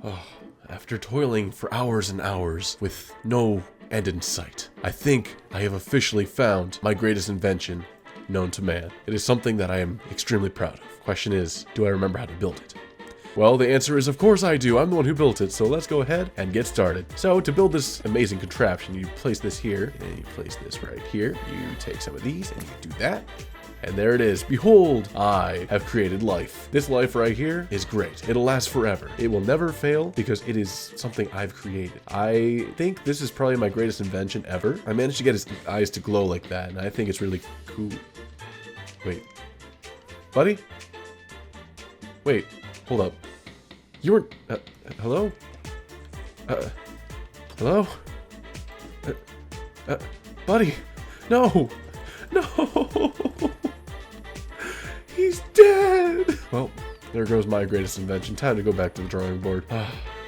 Oh, after toiling for hours and hours with no end in sight, I think I have officially found my greatest invention known to man. It is something that I am extremely proud of. Question is, do I remember how to build it? Well, the answer is, of course I do. I'm the one who built it, so let's go ahead and get started. So, to build this amazing contraption, you place this here, and you place this right here. You take some of these, and you do that. And there it is. Behold, I have created life. This life right here is great. It'll last forever. It will never fail because it is something I've created. I think this is probably my greatest invention ever. I managed to get his eyes to glow like that, and I think it's really cool. Wait. Buddy? Wait. Hold up. You weren't... hello? Hello? Buddy! No! No! He's dead! Well, there goes my greatest invention. Time to go back to the drawing board.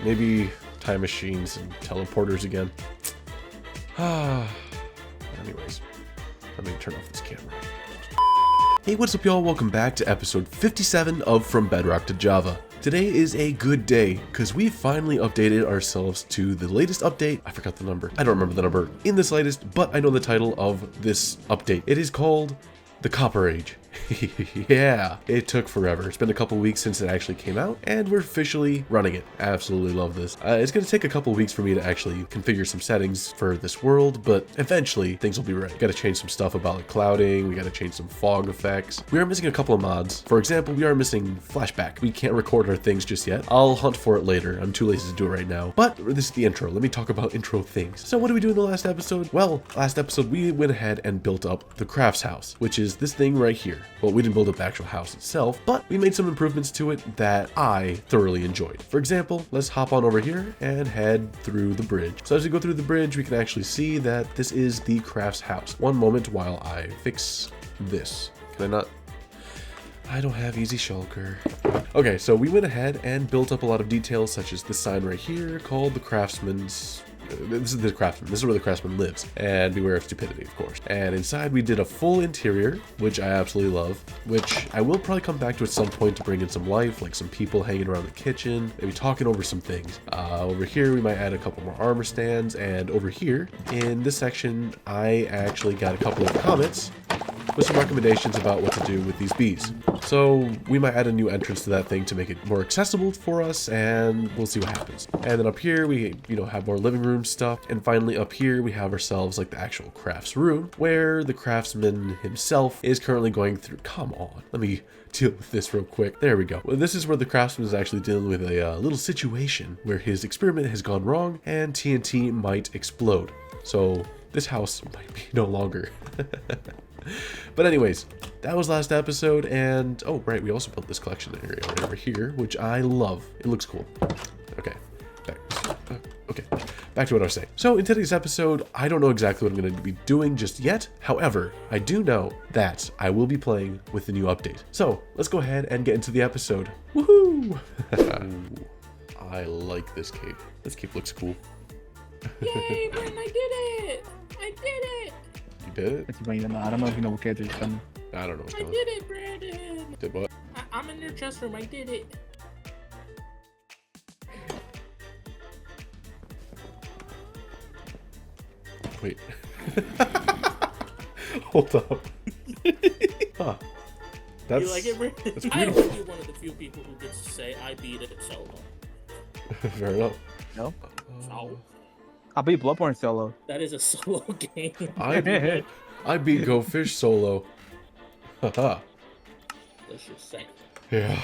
Maybe time machines and teleporters again. Anyways, let me turn off this camera. Hey, what's up y'all? Welcome back to episode 57 of From Bedrock to Java. Today is a good day because we finally updated ourselves to the latest update. I forgot the number. I don't remember the number in this latest, but I know the title of this update. It is called the Copper Age. Yeah, it took forever. It's been a couple weeks since it actually came out, and we're officially running it. I absolutely love this. It's going to take a couple weeks for me to actually configure some settings for this world, but eventually things will be ready. Got to change some stuff about like clouding. We got to change some fog effects. We are missing a couple of mods. For example, we are missing flashback. We can't record our things just yet. I'll hunt for it later. I'm too lazy to do it right now. But this is the intro. Let me talk about intro things. So what did we do in the last episode? Well, last episode we went ahead and built up the crafts house, which is this thing right here. Well, we didn't build up the actual house itself, but we made some improvements to it that I thoroughly enjoyed. For example, let's hop on over here and head through the bridge. So as we go through the bridge, we can actually see that this is the crafts house. One moment while I fix this. Can I not? I don't have easy shulker. Okay, so we went ahead and built up a lot of details such as this sign right here called the craftsman's. This is the craftsman. This is where the craftsman lives. And beware of stupidity, of course. And inside we did a full interior, which I absolutely love, which I will probably come back to at some point to bring in some life, like some people hanging around the kitchen, maybe talking over some things. Over here, we might add a couple more armor stands. And over here, in this section, I actually got a couple of comments with some recommendations about what to do with these bees. So we might add a new entrance to that thing to make it more accessible for us, and we'll see what happens. And then up here we, have more living room stuff. And finally up here we have ourselves like the actual crafts room where the craftsman himself is currently going through. Come on, let me deal with this real quick. There we go. Well, this is where the craftsman is actually dealing with a little situation where his experiment has gone wrong and TNT might explode. So this house might be no longer. But anyways, that was last episode, and oh right, we also built this collection area right over here, which I love. It looks cool. Okay, back to what I was saying. So in today's episode, I don't know exactly what I'm going to be doing just yet. However, I do know that I will be playing with the new update. So let's go ahead and get into the episode. Woohoo! I like this cape. This cape looks cool. Yay, Brent, I did it! I did it! You did it? I don't know if you know what character is coming. I don't know what's I going did it, Brandon! Did what? I'm in your chest room, I did it. Wait. Hold up. Huh. That's, You like it, Brandon? that's I am beautiful. really one of the few people who gets to say I beat it solo. Fair enough. No? So, I'll beat Bloodborne solo. that is a solo game. I beat Go Fish solo. Haha. Let's just say. Yeah.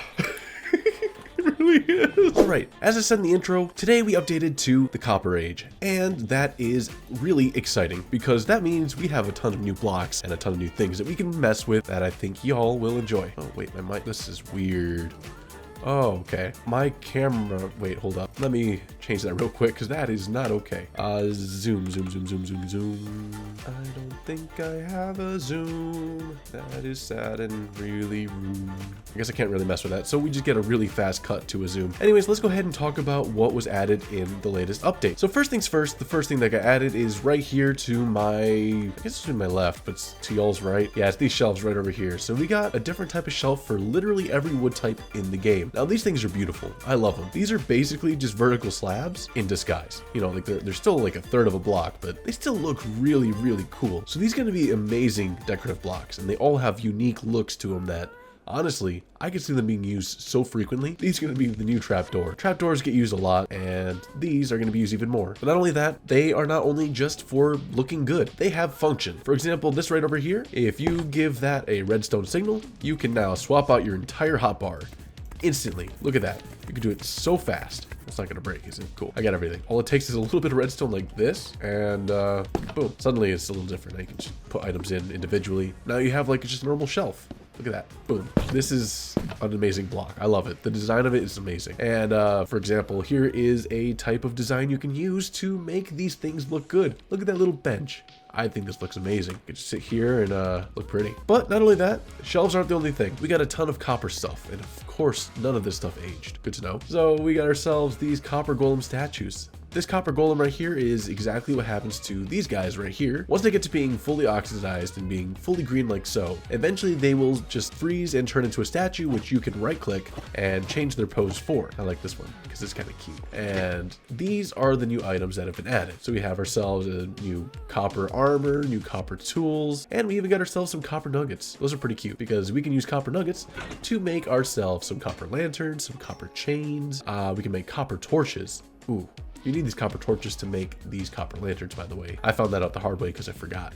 It really is. Alright, as I said in the intro, today we updated to the Copper Age, and that is really exciting because that means we have a ton of new blocks and a ton of new things that we can mess with that I think y'all will enjoy. Oh wait, my mic, this is weird. Oh, okay. My camera, wait, hold up. Let me change that real quick because that is not okay. Zoom. I don't think I have a zoom. That is sad and really rude. I guess I can't really mess with that. So we just get a really fast cut to a zoom. Anyways, let's go ahead and talk about what was added in the latest update. So first things first, the first thing that got added is right here to my, I guess it's to my left, but it's to y'all's right. Yeah, it's these shelves right over here. So we got a different type of shelf for literally every wood type in the game. finalizing. Now these things are beautiful. I love them. These are basically just vertical slabs in disguise. You know, like they're still like a third of a block, but they still look really, really cool. So these are going to be amazing decorative blocks, and they all have unique looks to them that honestly, I can see them being used so frequently. These are going to be the new trapdoor. Trapdoors get used a lot, and these are going to be used even more. But not only that, they are not only just for looking good, they have function. For example, this right over here, if you give that a redstone signal, you can now swap out your entire hotbar instantly. Look at that. You can do it so fast. It's not gonna break, is it? Cool. I got everything. All it takes is a little bit of redstone like this, and boom. Suddenly it's a little different. Now you can just put items in individually. Now you have like just a normal shelf. Look at that. Boom. This is an amazing block. I love it. The design of it is amazing. And for example, here is a type of design you can use to make these things look good. Look at that little bench. I think this looks amazing. You can just sit here and look pretty. But not only that, shelves aren't the only thing. We got a ton of copper stuff, and of course, none of this stuff aged. Good to know. So we got ourselves these copper golem statues. This copper golem right here is exactly what happens to these guys right here. Once they get to being fully oxidized and being fully green like so, eventually they will just freeze and turn into a statue, which you can right click and change their pose for. I like this one because it's kind of cute. And these are the new items that have been added. So we have ourselves a new copper armor, new copper tools, and we even got ourselves some copper nuggets. Those are pretty cute because we can use copper nuggets to make ourselves some copper lanterns, some copper chains. We can make copper torches. Ooh. You need these copper torches to make these copper lanterns, by the way. I found that out the hard way because I forgot.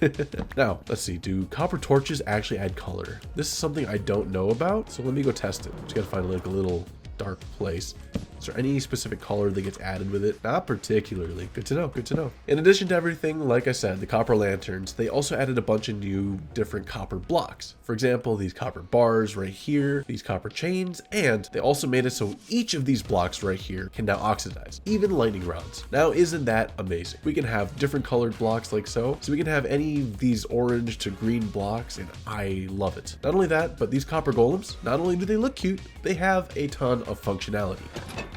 Now, let's see. Do copper torches actually add color? This is something I don't know about, so let me go test it. Just gotta find like a little dark place. Is there any specific color that gets added with it? Not particularly. Good to know. Good to know. In addition to everything, like I said, the copper lanterns, they also added a bunch of new different copper blocks. For example, these copper bars right here, these copper chains, and they also made it so each of these blocks right here can now oxidize, even lightning rods. Now, isn't that amazing? We can have different colored blocks like so. So we can have any of these orange to green blocks, and I love it. Not only that, but these copper golems, not only do they look cute, they have a ton of functionality.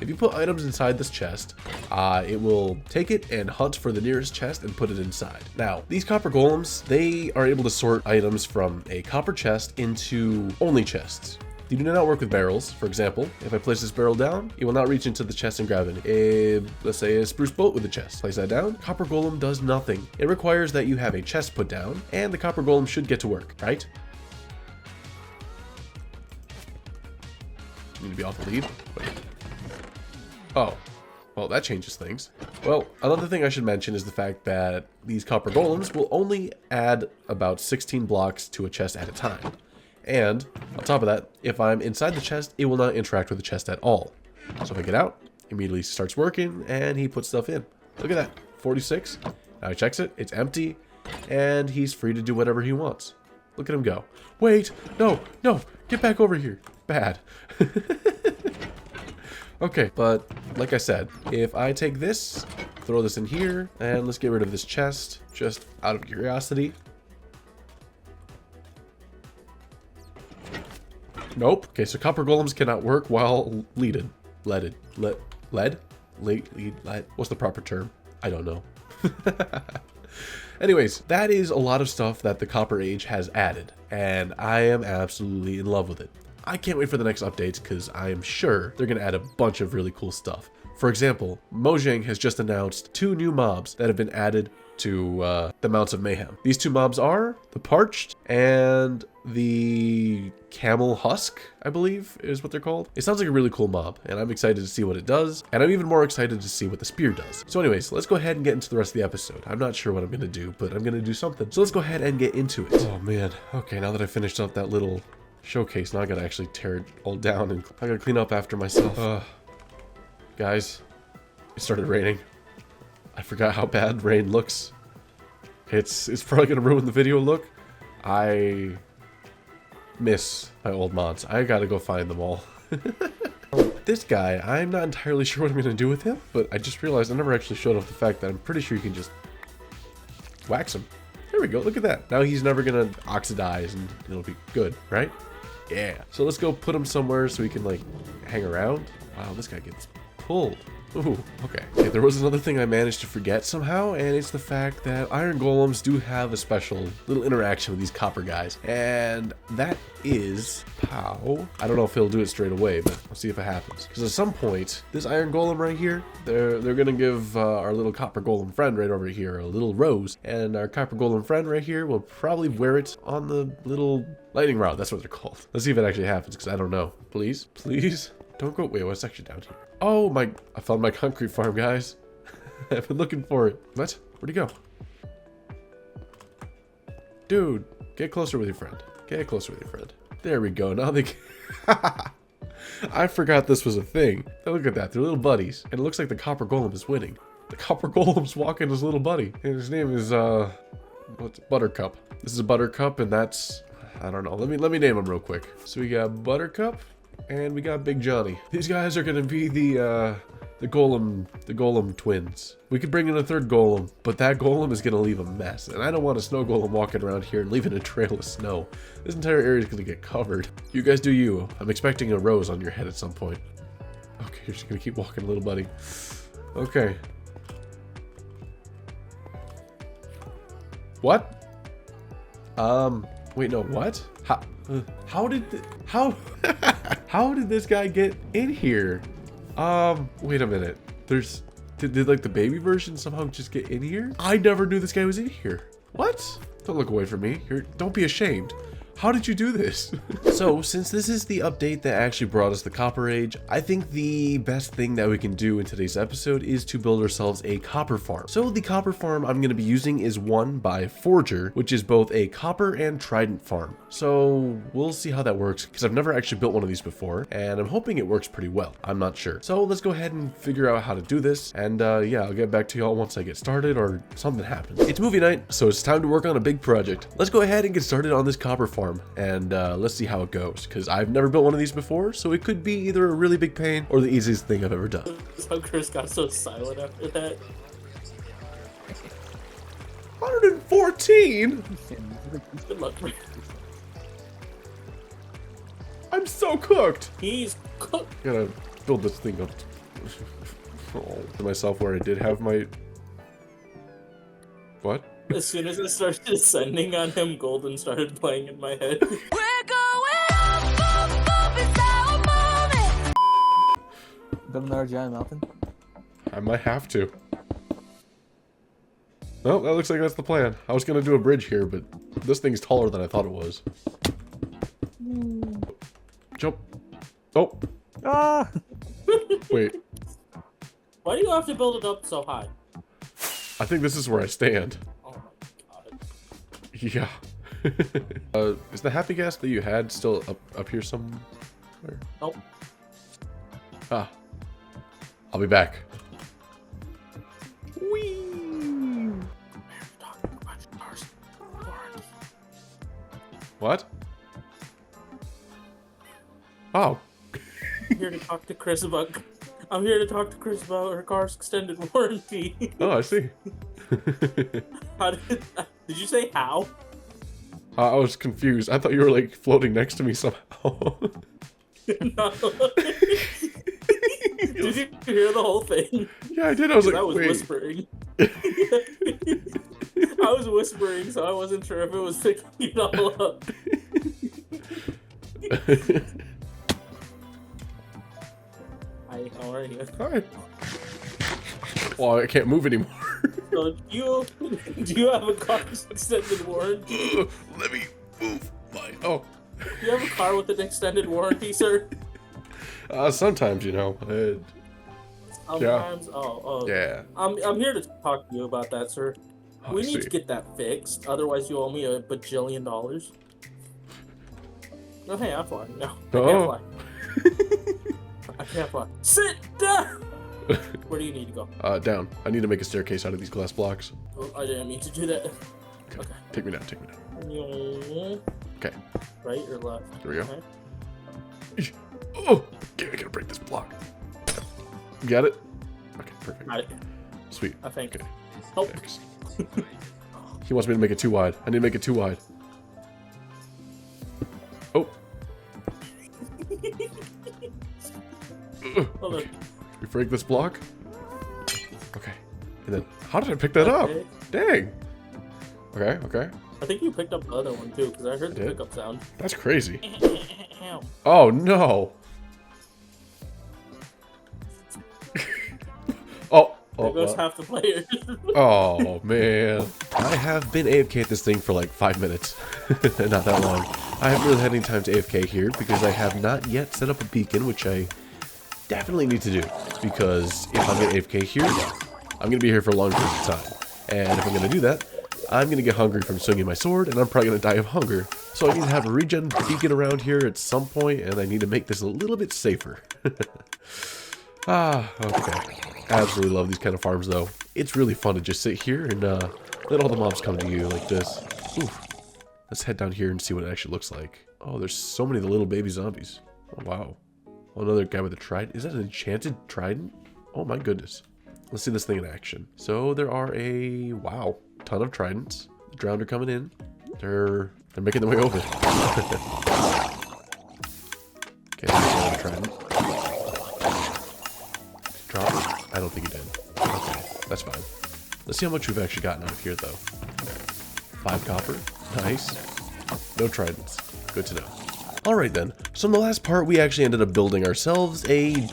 If you put items inside this chest, it will take it and hunt for the nearest chest and put it inside. Now, these copper golems, they are able to sort items from a copper chest into only chests. They do not work with barrels. For example, if I place this barrel down, it will not reach into the chest and grab it. Let's say a spruce boat with a chest. Place that down, copper golem does nothing. It requires that you have a chest put down, and the copper golem should get to work, right? Need to be off the lead. Wait. Oh, well, that changes things. Well, another thing I should mention is the fact that these copper golems will only add about 16 blocks to a chest at a time. And on top of that, if I'm inside the chest, it will not interact with the chest at all. So if I get out, immediately starts working and he puts stuff in. Look at that, 46. Now he checks it, it's empty, and he's free to do whatever he wants. Look at him go. Wait, no, get back over here. Bad. Okay, but like I said, if I take this, throw this in here, and let's get rid of this chest, just out of curiosity. Nope. Okay, so copper golems cannot work while leaded. Lead. What's the proper term? I don't know. Anyways, that is a lot of stuff that the Copper Age has added, and I am absolutely in love with it. I can't wait for the next updates because I am sure they're going to add a bunch of really cool stuff. For example, Mojang has just announced 2 new mobs that have been added to the Mounts of Mayhem. These 2 mobs are the Parched and the Camel Husk, I believe is what they're called. It sounds like a really cool mob, and I'm excited to see what it does, and I'm even more excited to see what the spear does. So anyways, let's go ahead and get into the rest of the episode. I'm not sure what I'm going to do, but I'm going to do something. So let's go ahead and get into it. Oh man, okay, now that I finished up that little showcase, now I gotta actually tear it all down and I gotta clean up after myself. Guys, it started raining. I forgot how bad rain looks. It's probably gonna ruin the video look. I miss my old mods. I gotta go find them all. This guy, I'm not entirely sure what I'm gonna do with him, but I just realized I never actually showed off the fact that I'm pretty sure you can just wax him. There we go, look at that. Now he's never gonna oxidize and it'll be good, right? Yeah. So let's go put him somewhere so he can like hang around. Wow, this guy gets pulled. Ooh, okay. Okay, there was another thing I managed to forget somehow, and it's the fact that iron golems do have a special little interaction with these copper guys, and that is how. I don't know if he'll do it straight away, but we'll see if it happens. Because at some point, this iron golem right here, they're gonna give our little copper golem friend right over here a little rose, and our copper golem friend right here will probably wear it on the little lightning rod. That's what they're called. Let's see if it actually happens, because I don't know. Please, please. Don't go. Wait, what's actually down here? Oh my! I found my concrete farm, guys. I've been looking for it. What? Where'd he go? Dude, get closer with your friend. Get closer with your friend. There we go. Now they. I forgot this was a thing. Look at that. They're little buddies, and it looks like the copper golem is winning. The copper golem's walking his little buddy, and his name is what's Buttercup. This is a Buttercup, and that's I don't know. Let me name him real quick. So we got Buttercup. And we got Big Johnny. These guys are gonna be the golem twins. We could bring in a third golem, but that golem is gonna leave a mess. And I don't want a snow golem walking around here and leaving a trail of snow. This entire area is gonna get covered. You guys do you. I'm expecting a rose on your head at some point. Okay, you're just gonna keep walking, little buddy. Okay. What? Wait, no, what? How did this guy get in here? Wait a minute. Did like the baby version somehow just get in here? I never knew this guy was in here. What? Don't look away from me. Don't be ashamed. How did you do this? So, since this is the update that actually brought us the Copper Age, I think the best thing that we can do in today's episode is to build ourselves a copper farm. So the copper farm I'm going to be using is one by Forger, which is both a copper and trident farm. So we'll see how that works, because I've never actually built one of these before, and I'm hoping it works pretty well. I'm not sure. So let's go ahead and figure out how to do this, and yeah, I'll get back to y'all once I get started or something happens. It's movie night, so it's time to work on a big project. Let's go ahead and get started on this copper farm, and let's see how it goes, because I've never built one of these before, so it could be either a really big pain or the easiest thing I've ever done. So Chris got so silent after that. 114? Good luck, man. I'm so cooked. He's cooked. Gotta build this thing up to myself where I did have my... What? As soon as I started descending on him, Golden started playing in my head. We're going up, it's our moment. Build another giant mountain. I might have to. Well, that looks like that's the plan. I was gonna do a bridge here, but this thing's taller than I thought it was. Jump. Oh. Ah! Wait. Why do you have to build it up so high? I think this is where I stand. Oh my god. Yeah. Is the happy gas that you had still up here somewhere? Nope. Ah. I'll be back. Whee! What? Oh. I'm here to talk to Chris about. I'm here to talk to Chris about her car's extended warranty. Oh, I see. How did you say how? I was confused. I thought you were like floating next to me somehow. No. Did you hear the whole thing? Yeah, I did. I was like, I was wait. whispering. I was whispering, so I wasn't sure if it was picking it all up. Hi, how are you? Hi. Well, I can't move anymore. So do you have a car's extended warranty? Let me move my... Oh. Do you have a car with an extended warranty, sir? Sometimes, you know. Sometimes? Oh. Yeah. I'm here to talk to you about that, sir. Oh, We I need see. to get that fixed, otherwise you owe me $1 bajillion. No, hey, I'm flying. No, I can't Oh. fly. I can't fly. Sit down! Where do you need to go? Down. I need to make a staircase out of these glass blocks. Oh, I didn't mean to do that. Okay. Take me down, take me down. Yeah. Okay. Right or left? There we go. Okay. Oh! Okay, I gotta break this block. You got it? Okay, perfect. Got it, Sweet. I think. Okay. Oh, Thanks. He wants me to make it too wide. I need to make it too wide. Oh. hold on. We break this block. Okay. And then, how did I pick that up? Okay. Dang. Okay, okay. I think you picked up the other one too, because I heard the pickup sound. That's crazy. Oh no. There goes half the players. Oh man. I have been AFK at this thing for like 5 minutes. Not that long. I haven't really had any time to AFK here because I have not yet set up a beacon, which I definitely need to do. Because if I'm going to AFK here, I'm going to be here for a long period of time. And if I'm going to do that, I'm going to get hungry from swinging my sword, and I'm probably going to die of hunger. So I need to have a regen beacon around here at some point, and I need to make this a little bit safer. Okay. Absolutely love these kind of farms, though. It's really fun to just sit here and let all the mobs come to you like this. Oof. Let's head down here and see what it actually looks like. Oh, there's so many of the little baby zombies. Oh, wow. Oh, another guy with a trident. Is that an enchanted trident? Oh, my goodness. Let's see this thing in action. So there are a, wow, ton of tridents. The drowned are coming in. They're making their way over. Okay, there's another trident. Drop it. I don't think he did. Okay, that's fine. Let's see how much we've actually gotten out of here, though. 5 copper. Nice. No tridents. Good to know. Alright then, so in the last part we actually ended up building ourselves a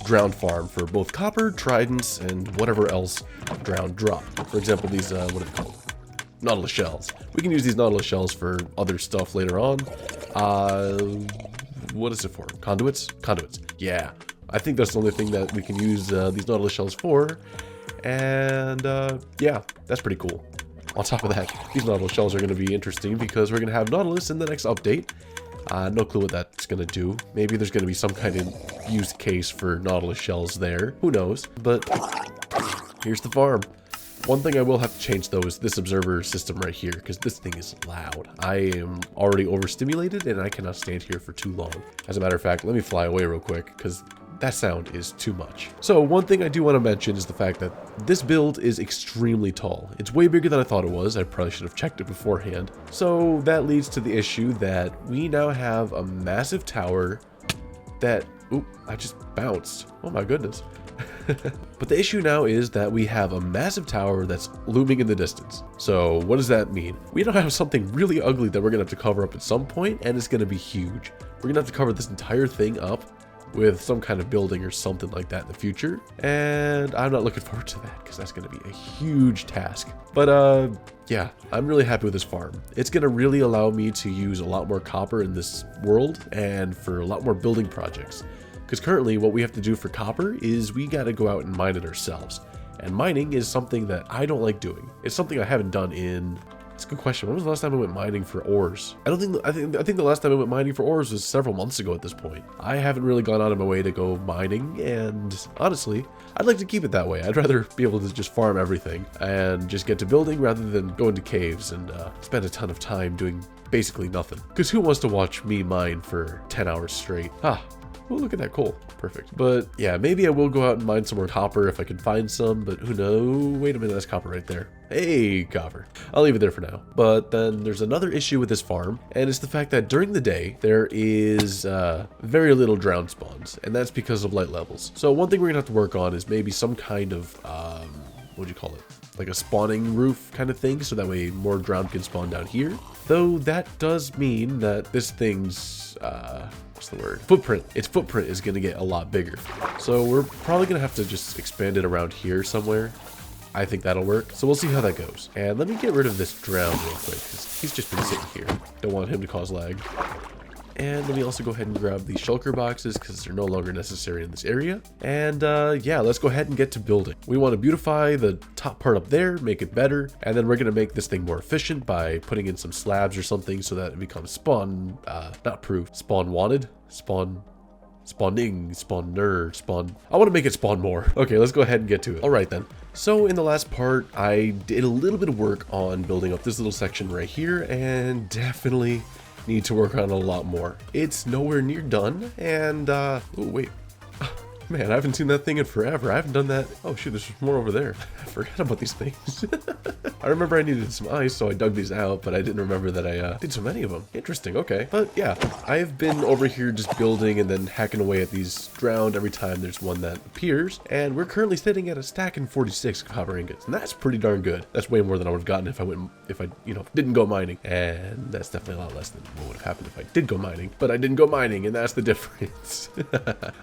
drowned farm for both copper, tridents, and whatever else drowned drop. For example, these, what are they called? Nautilus shells. We can use these Nautilus shells for other stuff later on. What is it for? Conduits? Conduits. Yeah. I think that's the only thing that we can use these Nautilus shells for. And yeah, that's pretty cool. On top of that, these Nautilus shells are going to be interesting because we're going to have Nautilus in the next update. No clue what that's going to do. Maybe there's going to be some kind of use case for Nautilus shells there. Who knows? But here's the farm. One thing I will have to change, though, is this observer system right here, because this thing is loud. I am already overstimulated, and I cannot stand here for too long. As a matter of fact, let me fly away real quick, because that sound is too much. So one thing I do want to mention is the fact that this build is extremely tall. It's way bigger than I thought it was. I probably should have checked it beforehand. So that leads to the issue that we now have a massive tower that, oop, I just bounced. Oh my goodness. But the issue now is that we have a massive tower that's looming in the distance. So what does that mean? We now have something really ugly that we're gonna have to cover up at some point, and it's gonna be huge. We're gonna have to cover this entire thing up with some kind of building or something like that in the future, and I'm not looking forward to that because that's going to be a huge task. But yeah, I'm really happy with this farm. It's going to really allow me to use a lot more copper in this world and for a lot more building projects, because currently what we have to do for copper is we got to go out and mine it ourselves, and mining is something that I don't like doing. It's something I haven't done in, it's a good question. When was the last time I went mining for ores? I think the last time I went mining for ores was several months ago at this point. I haven't really gone out of my way to go mining, and honestly, I'd like to keep it that way. I'd rather be able to just farm everything and just get to building rather than go into caves and spend a ton of time doing basically nothing. Because who wants to watch me mine for 10 hours straight? Ah. Oh, look at that coal. Perfect. But yeah, maybe I will go out and mine some more copper if I can find some, but who knows? Wait a minute, that's copper right there. Hey, copper. I'll leave it there for now. But then there's another issue with this farm, and it's the fact that during the day, there is very little drowned spawns, and that's because of light levels. So one thing we're gonna have to work on is maybe some kind of, what do you call it? Like a spawning roof kind of thing, so that way more drowned can spawn down here. Though that does mean that this thing's, what's the word? Footprint. Its footprint is going to get a lot bigger. So we're probably going to have to just expand it around here somewhere. I think that'll work. So we'll see how that goes. And let me get rid of this drown real quick, because he's just been sitting here. Don't want him to cause lag. And let me also go ahead and grab the shulker boxes because they're no longer necessary in this area. And yeah, let's go ahead and get to building. We want to beautify the top part up there, make it better, and then we're going to make this thing more efficient by putting in some slabs or something so that it becomes spawn, not proof, spawn wanted, spawning, spawner, spawn. I want to make it spawn more. Okay, let's go ahead and get to it. All right then. So in the last part, I did a little bit of work on building up this little section right here, and definitely need to work on a lot more. It's nowhere near done, and oh wait, Man, I haven't seen that thing in forever. I haven't done that. Oh shoot, there's more over there. I forgot about these things. I remember I needed some ice, so I dug these out, but I didn't remember that I did so many of them. Interesting, okay. But yeah, I have been over here just building and then hacking away at these drowned every time there's one that appears. And we're currently sitting at a stack and 46 copper ingots, and that's pretty darn good. That's way more than I would have gotten if I didn't go mining. And that's definitely a lot less than what would have happened if I did go mining. But I didn't go mining, and that's the difference.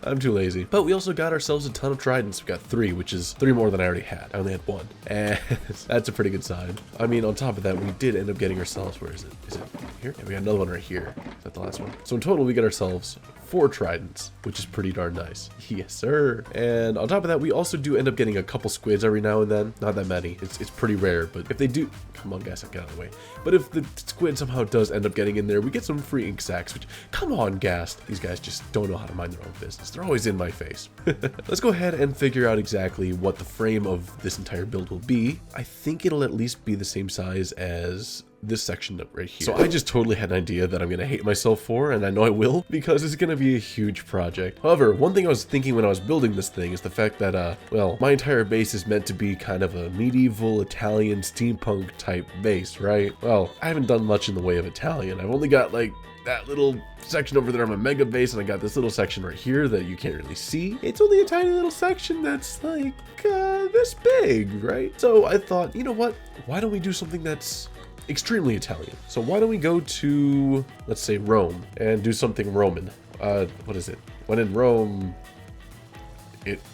I'm too lazy. But we also got ourselves a ton of tridents. We got 3, which is 3 more than I already had. I only had 1. And that's a pretty good sign. I mean, on top of that, we did end up getting ourselves, where is it? Is it here? Yeah, we got another one right here. Is that the last one? So in total, we got ourselves 4 tridents, which is pretty darn nice. Yes, sir. And on top of that, we also do end up getting a couple squids every now and then. Not that many. It's pretty rare, but if they do... Come on, guys, get out of the way. But if the squid somehow does end up getting in there, we get some free ink sacs, which... Come on, Ghast. These guys just don't know how to mind their own business. They're always in my face. Let's go ahead and figure out exactly what the frame of this entire build will be. I think it'll at least be the same size as this section right here. So I just totally had an idea that I'm gonna hate myself for, and I know I will, because it's gonna be a huge project. However, one thing I was thinking when I was building this thing is the fact that, well, my entire base is meant to be kind of a medieval Italian steampunk type base, right? Well, I haven't done much in the way of Italian. I've only got like that little section over there on my mega base, and I got this little section right here that you can't really see. It's only a tiny little section that's like this big, right? So I thought, you know what? Why don't we do something that's extremely Italian? So why don't we go to, let's say, Rome and do something Roman? What is it? When in Rome,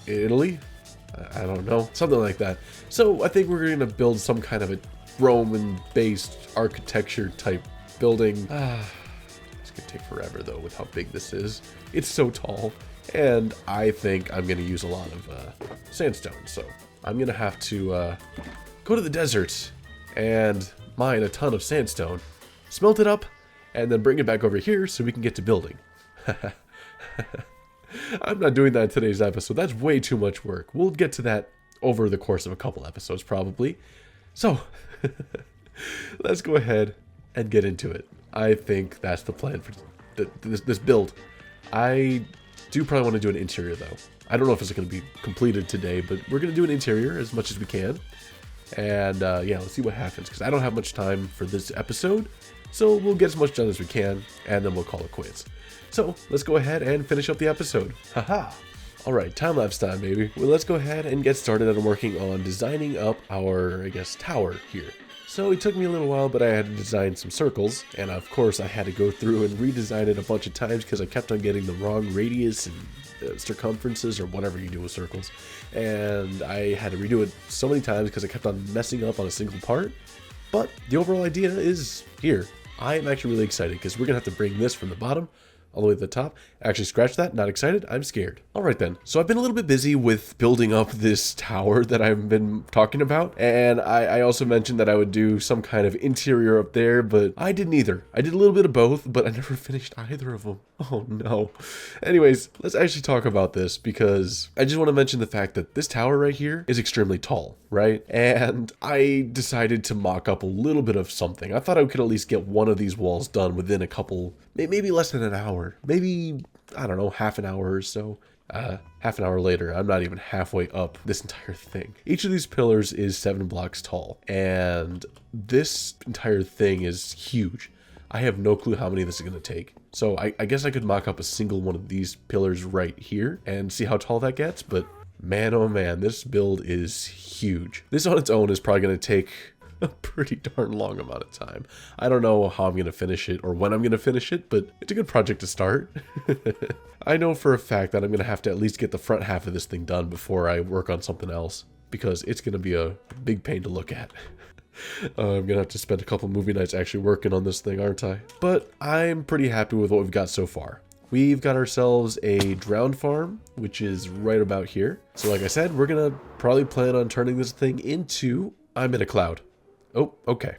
Italy? I don't know, something like that. So I think we're gonna build some kind of a Roman-based architecture type building. It's gonna take forever though with how big this is. It's so tall, and I think I'm gonna use a lot of sandstone. So I'm gonna have to go to the desert and mine a ton of sandstone, smelt it up, and then bring it back over here so we can get to building. I'm not doing that in today's episode. That's way too much work. We'll get to that over the course of a couple episodes probably. So let's go ahead and get into it. I think that's the plan for this build. I do probably want to do an interior though. I don't know if it's going to be completed today, but we're going to do an interior as much as we can. And yeah, let's see what happens, because I don't have much time for this episode, so we'll get as much done as we can, and then we'll call it quits. So let's go ahead and finish up the episode. Haha. All right, time-lapse time, baby. Well, let's go ahead and get started on working on designing up our, I guess, tower here. So it took me a little while, but I had to design some circles, and of course I had to go through and redesign it a bunch of times because I kept on getting the wrong radius and circumferences or whatever you do with circles, and I had to redo it so many times because I kept on messing up on a single part. But the overall idea is here. I'm actually really excited because we're gonna have to bring this from the bottom all the way to the top. Actually, scratch that. Not excited. I'm scared. All right, then. So I've been a little bit busy with building up this tower that I've been talking about. And I also mentioned that I would do some kind of interior up there, but I didn't either. I did a little bit of both, but I never finished either of them. Oh, no. Anyways, let's actually talk about this because I just want to mention the fact that this tower right here is extremely tall, right? And I decided to mock up a little bit of something. I thought I could at least get one of these walls done within a couple, maybe less than an hour. Maybe, I don't know, half an hour or so. Half an hour later, I'm not even halfway up this entire thing. Each of these pillars is 7 blocks tall, and this entire thing is huge. I have no clue how many this is going to take. So I guess I could mock up a single one of these pillars right here and see how tall that gets, but man, oh man, this build is huge. This on its own is probably going to take a pretty darn long amount of time. I don't know how I'm going to finish it or when I'm going to finish it, but it's a good project to start. I know for a fact that I'm going to have to at least get the front half of this thing done before I work on something else, because it's going to be a big pain to look at. I'm gonna have to spend a couple movie nights actually working on this thing, aren't I? But I'm pretty happy with what we've got so far. We've got ourselves a drowned farm, which is right about here. So like I said, we're gonna probably plan on turning this thing into... I'm in a cloud. Oh, okay.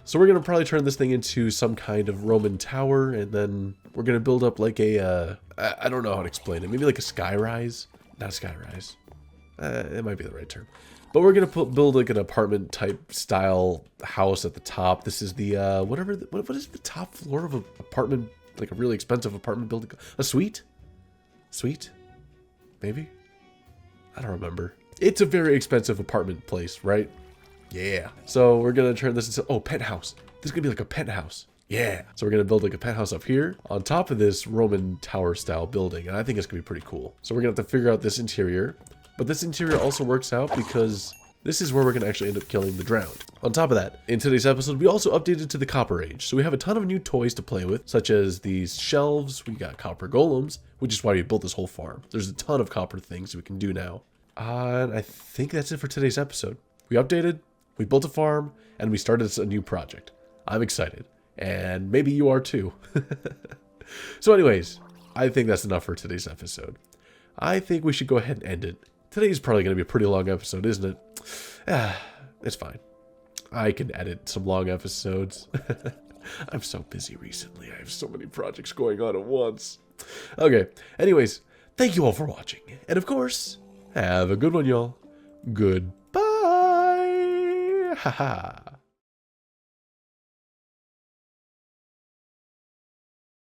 So we're gonna probably turn this thing into some kind of Roman tower, and then we're gonna build up like a... I don't know how to explain it. Maybe like a skyrise? Not a skyrise. It might be the right term. But we're going to build like an apartment type style house at the top. This is the, what is the top floor of an apartment, like a really expensive apartment building? A suite? Suite? Maybe? I don't remember. It's a very expensive apartment place, right? Yeah. So we're gonna turn this into, oh, penthouse. This is gonna be like a penthouse. Yeah. So we're gonna build like a penthouse up here on top of this Roman tower style building. And I think it's gonna be pretty cool. So we're gonna have to figure out this interior. But this interior also works out because this is where we're gonna actually end up killing the drowned. On top of that, in today's episode, we also updated to the Copper Age. So we have a ton of new toys to play with, such as these shelves. We got copper golems, which is why we built this whole farm. There's a ton of copper things that we can do now. And I think that's it for today's episode. We updated, we built a farm, and we started a new project. I'm excited. And maybe you are too. So anyways, I think that's enough for today's episode. I think we should go ahead and end it. Today's probably going to be a pretty long episode, isn't it? It's fine. I can edit some long episodes. I'm so busy recently. I have so many projects going on at once. Okay, anyways, thank you all for watching. And of course, have a good one, y'all. Goodbye. Haha.